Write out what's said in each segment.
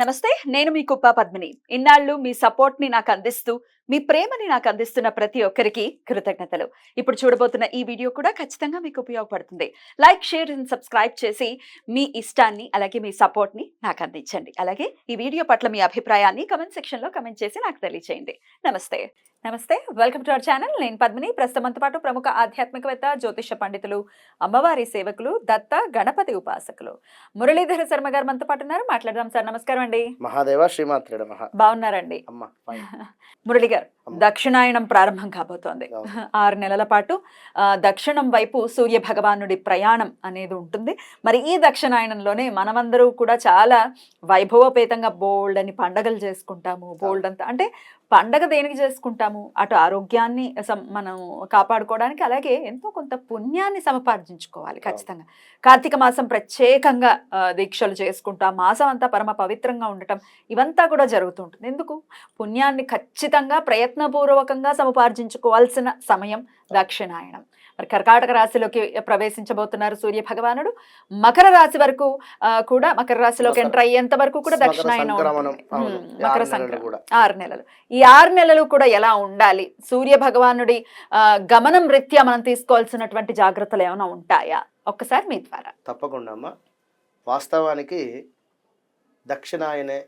నమస్తే. నేను మీ కుప్ప పద్మిని. ఇన్నాళ్ళు మీ సపోర్ట్‌ని నాకందిస్తూ, మీ ప్రేమని నాకందిస్తున్న ప్రతి ఒక్కరికి కృతజ్ఞతలు. ఇప్పుడు చూడబోతున్న ఈ వీడియో కూడా ఖచ్చితంగా మీకు ఉపయోగపడుతుంది. లైక్, షేర్ అండ్ సబ్స్క్రైబ్ చేసి మీ ఇష్టాన్ని, అలాగే మీ సపోర్ట్‌ని నాకందించండి. అలాగే ఈ వీడియో పట్ల మీ అభిప్రాయాన్ని కామెంట్ సెక్షన్‌లో కామెంట్ చేసి నాకు తెలియజేయండి. నమస్తే. నమస్తే. Welcome to our channel. నేను పద్మిని. ప్రస్తుతం మనతో పాటు ప్రముఖ ఆధ్యాత్మికవేత్త, జ్యోతిష పండితులు, అమ్మవారి సేవకులు, దత్త గణపతి ఉపాసకులు మురళీధర శర్మ గారు మనతో పాటు ఉన్నారు. మాట్లాడదాం సార్. నమస్కారం అండి. మహాదేవ శ్రీమాత్రేడ మహా. బాగున్నారండి? అమ్మ ఫైన్. మురళి గారు, దక్షిణాయనం ప్రారంభం కాబోతోంది. అవును. 6 నెలల పాటు దక్షిణం వైపు సూర్య భగవానుడి ప్రయాణం అనేది ఉంటుంది. మరి ఈ దక్షిణాయనంలోనే మనమందరూ కూడా చాలా వైభవపేతంగా బోల్డ్ అని పండగలు చేసుకుంటాము. బోల్డ్ అంతా అంటే పండగ దేనికి చేసుకుంటాము? అటు ఆరోగ్యాన్ని మనం కాపాడుకోవడానికి, అలాగే ఎంతో కొంత పుణ్యాన్ని సముపార్జించుకోవాలి ఖచ్చితంగా. కార్తీక మాసం ప్రత్యేకంగా దీక్షలు చేసుకుంటాం. మాసం అంతా పరమ పవిత్రంగా ఉండటం ఇవంతా కూడా జరుగుతూ ఉంటుంది. ఎందుకు? పుణ్యాన్ని ఖచ్చితంగా ప్రయత్నపూర్వకంగా సముపార్జించుకోవాల్సిన సమయం దక్షిణాయనం. మరి కర్కాటక రాశిలోకి ప్రవేశించబోతున్నారు సూర్య భగవానుడు. మకర రాశి వరకు కూడా, మకర రాశిలోకి ఎంటర్ అయ్యేంత వరకు కూడా దక్షిణాయనం ఉంటుంది. మకర సంక్రమణం 6 నెలలు. ఈ 6 నెలలు కూడా ఎలా ఉండాలి? సూర్య భగవానుడి గమనం రీత్యా మనం తీసుకోవాల్సినటువంటి జాగ్రత్తలు ఏమైనా ఉంటాయా? ఒక్కసారి మీ ద్వారా. తప్పకుండా అమ్మ. వాస్తవానికి దక్షిణాయనే,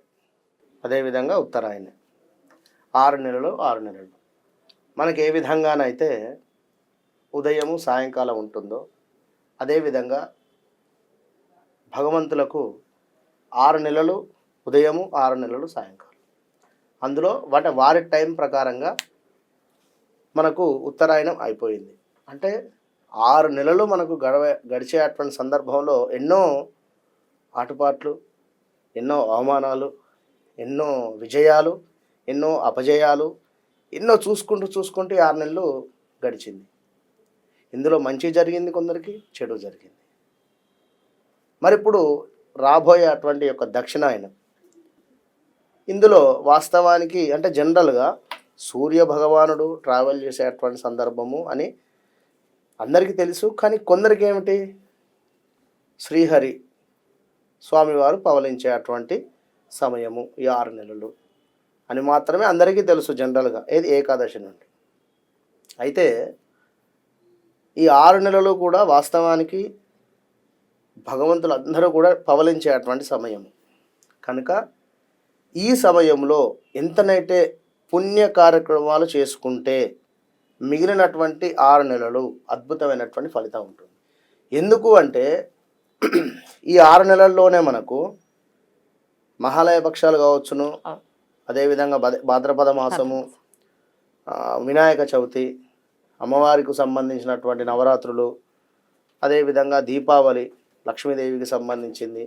అదేవిధంగా ఉత్తరాయనే, 6 నెలలు 6 నెలలు. మనకి ఏ విధంగానైతే ఉదయము సాయంకాలం ఉంటుందో అదేవిధంగా భగవంతులకు 6 నెలలు ఉదయము, 6 నెలలు సాయంకాలం. అందులో వారి టైం ప్రకారంగా మనకు ఉత్తరాయణం అయిపోయింది. అంటే 6 నెలలు మనకు గడిచేటువంటి సందర్భంలో ఎన్నో ఆటుపాట్లు, ఎన్నో అవమానాలు, ఎన్నో విజయాలు, ఎన్నో అపజయాలు, ఎన్నో చూసుకుంటూ 6 నెలలు గడిచింది. ఇందులో మంచి జరిగింది, కొందరికి చెడు జరిగింది. మరి ఇప్పుడు రాబోయే అటువంటి యొక్క దక్షిణాయనం, ఇందులో వాస్తవానికి అంటే జనరల్గా సూర్య భగవానుడు ట్రావెల్ చేసేటువంటి సందర్భము అని అందరికీ తెలుసు. కానీ కొందరికి ఏమిటి, శ్రీహరి స్వామివారు పవలించేటువంటి సమయము ఈ 6 నెలలు అని మాత్రమే అందరికీ తెలుసు జనరల్గా, ఏది ఏకాదశి నుండి. అయితే ఈ 6 నెలలు కూడా వాస్తవానికి భగవంతులు అందరూ కూడా పవలించేటువంటి సమయం కనుక ఈ సమయంలో ఎంతనైతే పుణ్య కార్యక్రమాలు చేసుకుంటే మిగిలినటువంటి 6 నెలలు అద్భుతమైనటువంటి ఫలితం ఉంటుంది. ఎందుకు అంటే ఈ 6 నెలల్లోనే మనకు మహాలయ పక్షాలు కావచ్చును, అదేవిధంగా భాద్రపద మాసము, వినాయక చవితి, అమ్మవారికి సంబంధించినటువంటి నవరాత్రులు, అదేవిధంగా దీపావళి, లక్ష్మీదేవికి సంబంధించింది,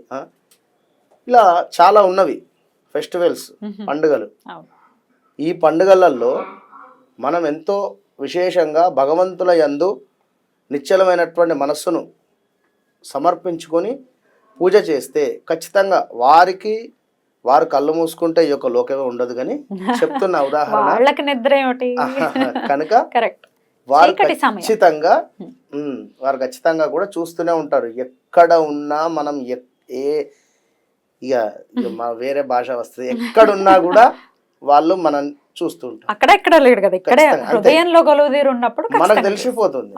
ఇలా చాలా ఉన్నవి ఫెస్టివల్స్, పండుగలు. ఈ పండుగలలో మనం ఎంతో విశేషంగా భగవంతుల యందు నిశ్చలమైనటువంటి మనస్సును సమర్పించుకొని పూజ చేస్తే ఖచ్చితంగా వారు కళ్ళు మూసుకుంటే ఈ యొక్క లోకమే ఉండదు. కానీ చెప్తున్న ఉదాహరణ కనుక వారు ఖచ్చితంగా కూడా చూస్తూనే ఉంటారు. ఎక్కడ ఉన్నా మనం వేరే భాష వస్తుంది, ఎక్కడున్నా కూడా వాళ్ళు మనం చూస్తూ ఉంటారు. మనకు తెలిసిపోతుంది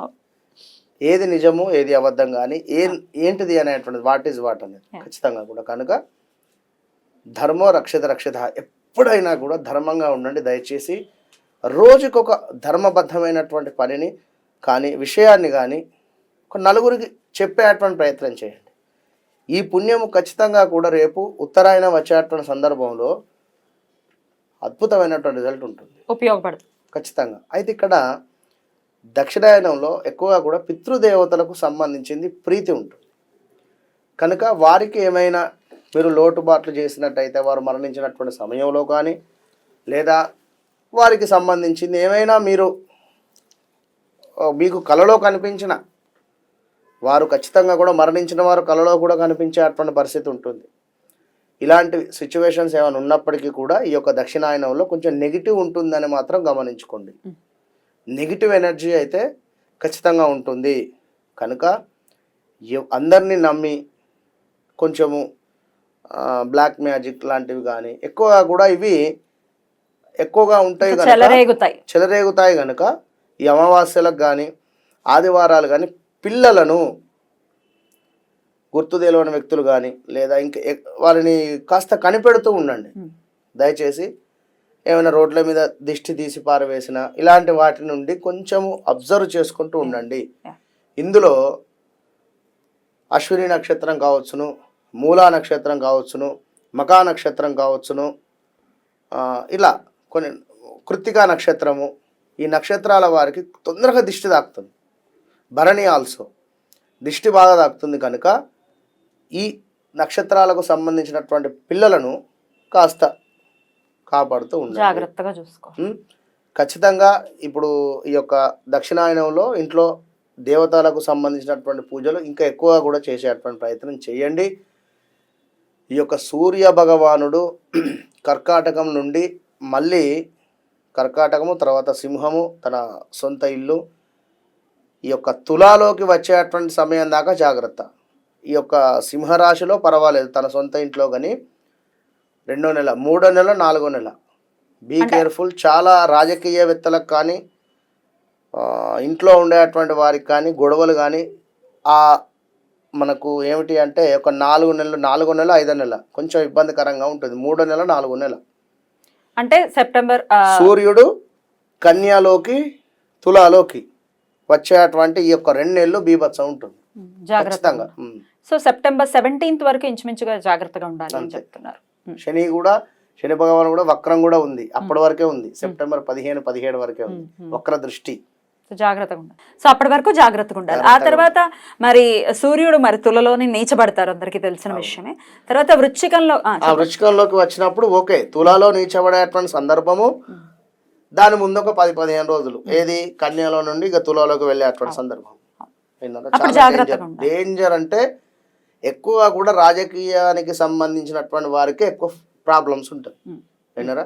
ఏది నిజము ఏది అబద్ధం, కానీ ఏంటిది అనేటువంటిది, వాట్ ఈజ్ వాట్ అనేది ఖచ్చితంగా కూడా. కనుక ధర్మో రక్షిత ఎప్పుడైనా కూడా ధర్మంగా ఉండండి. దయచేసి రోజుకొక ధర్మబద్ధమైనటువంటి పనిని కానీ, విషయాన్ని కానీ ఒక నలుగురికి చెప్పేటువంటి ప్రయత్నం చేయండి. ఈ పుణ్యము ఖచ్చితంగా కూడా రేపు ఉత్తరాయణం వచ్చేటువంటి సందర్భంలో అద్భుతమైనటువంటి రిజల్ట్ ఉంటుంది, ఉపయోగపడుతుంది ఖచ్చితంగా. అయితే ఇక్కడ దక్షిణాయనంలో ఎక్కువగా కూడా పితృదేవతలకు సంబంధించింది ప్రీతి ఉంటుంది. కనుక వారికి ఏమైనా మీరు లోటుబాట్లు చేసినట్టయితే, వారు మరణించినటువంటి సమయంలో కానీ, లేదా వారికి సంబంధించింది ఏమైనా మీకు కలలో కనిపించిన వారు, ఖచ్చితంగా కూడా మరణించిన వారు కలలో కూడా కనిపించేటువంటి పరిస్థితి ఉంటుంది. ఇలాంటి సిచ్యువేషన్స్ ఏమైనా ఉన్నప్పటికీ కూడా ఈ యొక్క దక్షిణాయనంలో కొంచెం నెగిటివ్ ఉంటుందని మాత్రం గమనించుకోండి. నెగిటివ్ ఎనర్జీ అయితే ఖచ్చితంగా ఉంటుంది. కనుక అందరినీ నమ్మి కొంచెము బ్లాక్ మ్యాజిక్ లాంటివి కానీ ఎక్కువగా కూడా ఇవి ఎక్కువగా ఉంటాయి కనుక చెలరేగుతాయి కనుక ఈ అమావాస్యలకు కానీ ఆదివారాలు కానీ పిల్లలను గుర్తు తెలియని వ్యక్తులు కానీ లేదా ఇంకా వారిని కాస్త కనిపెడుతూ ఉండండి దయచేసి. ఏమైనా రోడ్ల మీద దిష్టి తీసి పారవేసిన ఇలాంటి వాటి నుండి కొంచెము అబ్జర్వ్ చేసుకుంటూ ఉండండి. ఇందులో అశ్విని నక్షత్రం కావచ్చును, మూలా నక్షత్రం కావచ్చును, మకా నక్షత్రం కావచ్చును, ఇలా కొన్ని కృత్తికా నక్షత్రము, ఈ నక్షత్రాల వారికి తొందరగా దిష్టి తాకుతుంది. భరణి ఆల్సో దిష్టి బాగా తాకుతుంది కనుక ఈ నక్షత్రాలకు సంబంధించినటువంటి పిల్లలను కాస్త కాపాడుతూ ఉండాలి, జాగ్రత్తగా చూసుకో. ఖచ్చితంగా ఇప్పుడు ఈ యొక్క దక్షిణాయనంలో ఇంట్లో దేవతలకు సంబంధించినటువంటి పూజలు ఇంకా ఎక్కువగా కూడా చేసేటువంటి ప్రయత్నం చేయండి. ఈ యొక్క సూర్య భగవానుడు కర్కాటకం నుండి మళ్ళీ కర్కాటకము తర్వాత సింహము తన సొంత ఇల్లు, ఈ యొక్క తులాలోకి వచ్చేటువంటి సమయం దాకా జాగ్రత్త. ఈ యొక్క సింహరాశిలో పర్వాలేదు తన సొంత ఇంట్లో, కానీ 2వ నెల 3వ నెల 4వ నెల బీ కేర్ఫుల్. చాలా రాజకీయవేత్తలకు కానీ ఇంట్లో ఉండేటువంటి వారికి కానీ గొడవలు కానీ మనకు ఏమిటి అంటే ఒక 4 నెలలు 4వ నెల 5వ నెల కొంచెం ఇబ్బందికరంగా ఉంటుంది. 3వ నెల 4వ నెల అంటే సెప్టెంబర్ సూర్యుడు కన్యాలోకి తులాలోకి వచ్చేటువంటి ఈ యొక్క 2 నెలలు బీభత్సం ఉంటుంది ఖచ్చితంగా. సో సెప్టెంబర్ 17th వరకు ఇంచుమించుగా జాగ్రత్తగా ఉండాలి అని చెప్తున్నారు. శని భగవాన్ కూడా వక్రం కూడా ఉంది, అప్పటి వరకే ఉంది. సెప్టెంబర్ 15-17 వరకే ఉంది వక్ర దృష్టి. జాగ్రత్తగా ఉండాలి. సో అప్పటి వరకు జాగ్రత్తగా ఉండాలి. ఆ తర్వాత మరి సూర్యుడు మరి తులలోని నీచబడతారు, అందరికీ తెలిసిన విషయమే. తర్వాత వృచ్చికంలోకి వచ్చినప్పుడు ఓకే, తులాలో నీచబడేటువంటి సందర్భము దాని ముందు ఒక 10-15 రోజులు ఏది కన్యలో నుండి ఇక తులాలోకి వెళ్ళేటువంటి సందర్భం. డేంజర్ అంటే ఎక్కువ కూడా రాజకీయానికి సంబంధించినటువంటి వారికి ఎక్కువ ప్రాబ్లమ్స్ ఉంటాయి, విన్నారా.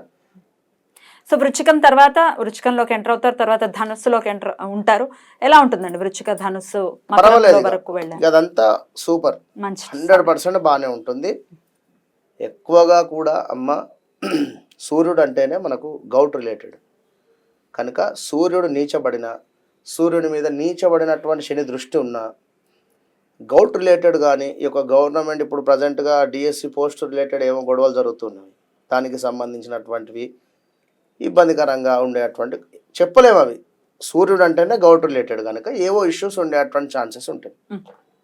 సో వృచ్చికంలోకి ఎంటర్ అవుతారు, తర్వాత ధనుస్సులోకి ఎంటర్ ఉంటారు. ఎలా ఉంటుందండి వృచ్చిక ధనుస్సు వరకు వెళ్ళారు? అదంతా సూపర్, 100% బాగానే ఉంటుంది. ఎక్కువగా కూడా అమ్మ సూర్యుడు అంటేనే మనకు గౌట్ రిలేటెడ్ కనుక సూర్యుడి మీద నీచబడినటువంటి శని దృష్టి ఉన్న గౌట్ రిలేటెడ్ కానీ ఈ యొక్క గవర్నమెంట్ ఇప్పుడు ప్రజెంట్గా డిఎస్సి పోస్ట్ రిలేటెడ్ ఏమో గొడవలు జరుగుతున్నాయి, దానికి సంబంధించినటువంటివి ఇబ్బందికరంగా ఉండేటువంటి చెప్పలేము. అవి సూర్యుడు అంటేనే గౌట్ రిలేటెడ్ కనుక ఏవో ఇష్యూస్ ఉండేటువంటి ఛాన్సెస్ ఉంటాయి.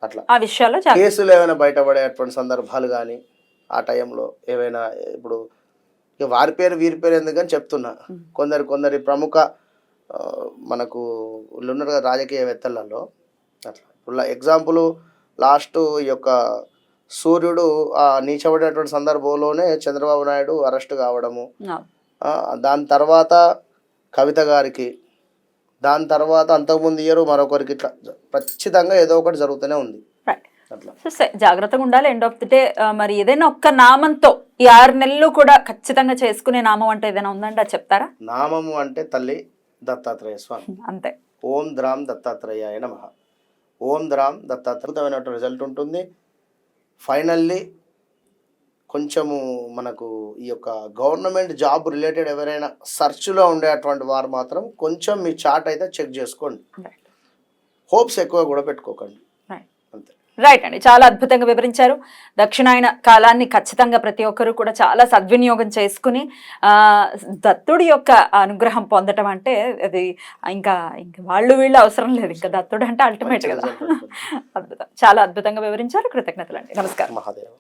అట్లా ఆ విషయాల్లో కేసులు ఏమైనా బయటపడేటువంటి సందర్భాలు కానీ ఆ టైంలో ఏవైనా ఇప్పుడు ఇక వారి పేరు వీరి పేరు ఎందుకని చెప్తున్నా, కొందరి ప్రముఖ మనకు ఉన్నారు కదా రాజకీయవేత్తలలో అట్లా. ఇప్పుడు ఎగ్జాంపుల్ లాస్ట్ ఈ యొక్క సూర్యుడు నీచబడినటువంటి సందర్భంలోనే చంద్రబాబు నాయుడు అరెస్ట్ కావడము, దాని తర్వాత కవిత గారికి, దాని తర్వాత అంతకుముందు ఇయర్ మరొకరికి, ఇట్లా ఖచ్చితంగా ఏదో ఒకటి జరుగుతూనే ఉంది. జాగ్రత్తగా ఉండాలి. ఎండ్ ఆఫ్ ది డే మరి ఏదైనా ఒక్క నామంతో ఈ 6 నెలలు కూడా ఖచ్చితంగా చేసుకునే నామం అంటే ఏదైనా ఉందంటే అది చెప్తారా? నామము అంటే తల్లి దత్తాత్రేయ స్వామి, అంతే. ఓం ద్రాం దత్తాత్రేయాయ నమః. ఓం ద్రాం దత్తాత్రేయ రిజల్ట్ ఉంటుంది. ఫైనల్లీ కొంచెము మనకు ఈ యొక్క గవర్నమెంట్ జాబ్ రిలేటెడ్ ఎవరైనా సర్చ్లో ఉండేటువంటి వారు మాత్రం కొంచెం మీ చార్ట్ అయితే చెక్ చేసుకోండి, హోప్స్ ఎక్కువ కూడా పెట్టుకోకండి. రైట్ అండి, చాలా అద్భుతంగా వివరించారు. దక్షిణాయన కాలాన్ని ఖచ్చితంగా ప్రతి ఒక్కరూ కూడా చాలా సద్వినియోగం చేసుకుని దత్తుడి యొక్క అనుగ్రహం పొందటం అంటే అది ఇంకా వీళ్ళు అవసరం లేదు, ఇంకా దత్తుడు అంటే అల్టిమేట్ కదా. అద్భుతం, చాలా అద్భుతంగా వివరించారు. కృతజ్ఞతలు అండి, నమస్కారం. మహాదేవ్.